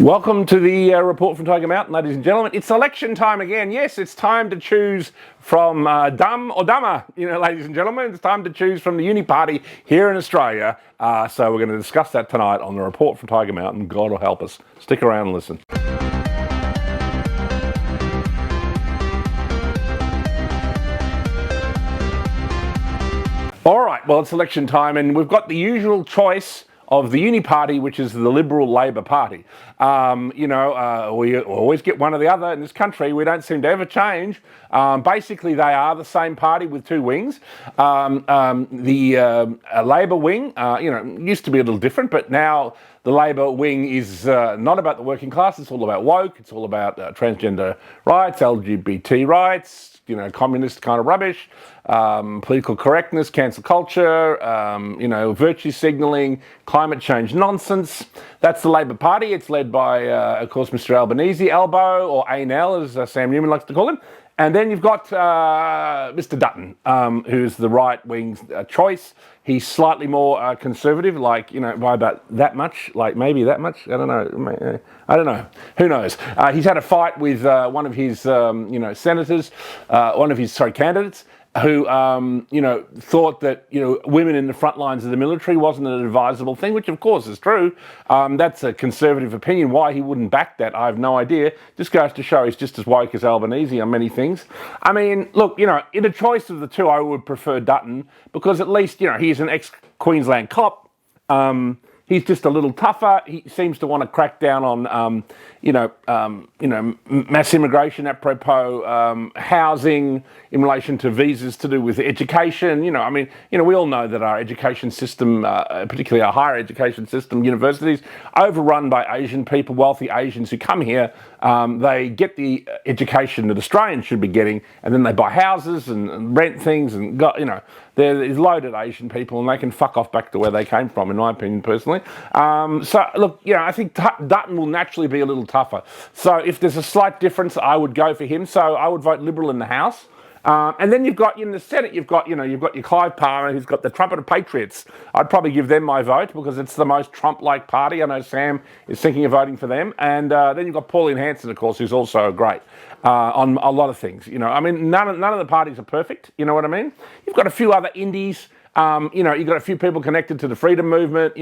Welcome to the report from Tiger Mountain, ladies and gentlemen. It's election time again. Yes, it's time to choose from dumb or dumber, ladies and gentlemen. It's time to choose from the Uniparty here in Australia. So we're going to discuss that tonight on the report from Tiger Mountain. God will help us. Stick around and listen. All right, well, it's election time and we've got the usual choice of the Uniparty, which is the Liberal Labor Party. We always get one or the other in this country. We don't seem to ever change. Basically, they are the same party with two wings. The Labor wing, used to be a little different, but now the Labor wing is not about the working class. It's all about woke. It's all about transgender rights, LGBT rights, communist kind of rubbish, political correctness, cancel culture, virtue signalling, climate change nonsense. That's the Labor Party. It's led by, of course, Mr. Albanese, Albo, or ANL, as Sam Newman likes to call him. And then you've got Mr. Dutton, who's the right-wing choice. He's slightly more conservative, by about that much, maybe that much. I don't know. Who knows? He's had a fight with one of his, senators, candidates, who, thought that, women in the front lines of the military wasn't an advisable thing, which of course is true. That's a conservative opinion. Why he wouldn't back that, I have no idea. Just goes to show he's just as woke as Albanese on many things. I mean, look, in a choice of the two, I would prefer Dutton because at least, he's an ex-Queensland cop. He's just a little tougher. He seems to want to crack down on, mass immigration, apropos housing, in relation to visas to do with education. We all know that our education system, particularly our higher education system, universities, overrun by Asian people, wealthy Asians who come here. They get the education that Australians should be getting, and then they buy houses and rent things, and there's loaded Asian people, and they can fuck off back to where they came from, in my opinion, personally. I think Dutton will naturally be a little tougher. So if there's a slight difference, I would go for him. So I would vote Liberal in the House. And then you've got in the Senate, you've got your Clive Palmer, who's got the Trumpeter Patriots. I'd probably give them my vote because it's the most Trump-like party. I know Sam is thinking of voting for them. And then you've got Pauline Hanson, of course, who's also great on a lot of things. None of the parties are perfect. You know what I mean? You've got a few other indies. You've got a few people connected to the freedom movement.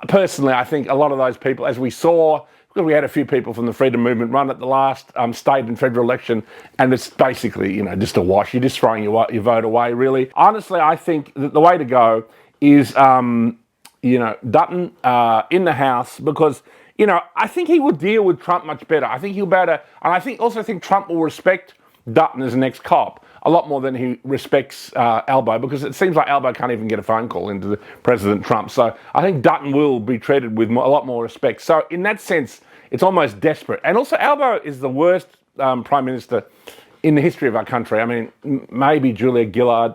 Personally, I think a lot of those people, as we saw. We had a few people from the freedom movement run at the last state and federal election, and it's basically, just a wash. You're just throwing your vote away, really. Honestly, I think that the way to go is, Dutton in the House, because, I think he would deal with Trump much better. I think he'll better, and I think Trump will respect Dutton as an ex-cop a lot more than he respects Albo, because it seems like Albo can't even get a phone call into President Trump. So I think Dutton will be treated with a lot more respect. So in that sense, it's almost desperate. And also, Albo is the worst Prime Minister in the history of our country. I mean, maybe Julia Gillard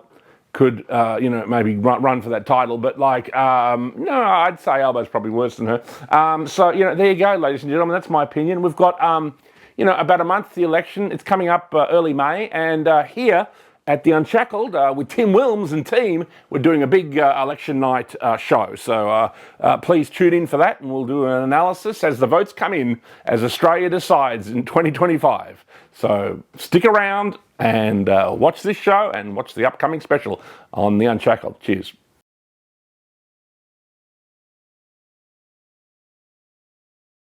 could, maybe run for that title. But no, I'd say Albo's probably worse than her. There you go, ladies and gentlemen. That's my opinion. We've got, about a month to the election. It's coming up early May. And here at the Unshackled, with Tim Wilms and team, we're doing a big election night show. So please tune in for that, and we'll do an analysis as the votes come in, as Australia decides in 2025. So stick around and watch this show and watch the upcoming special on the Unshackled. Cheers.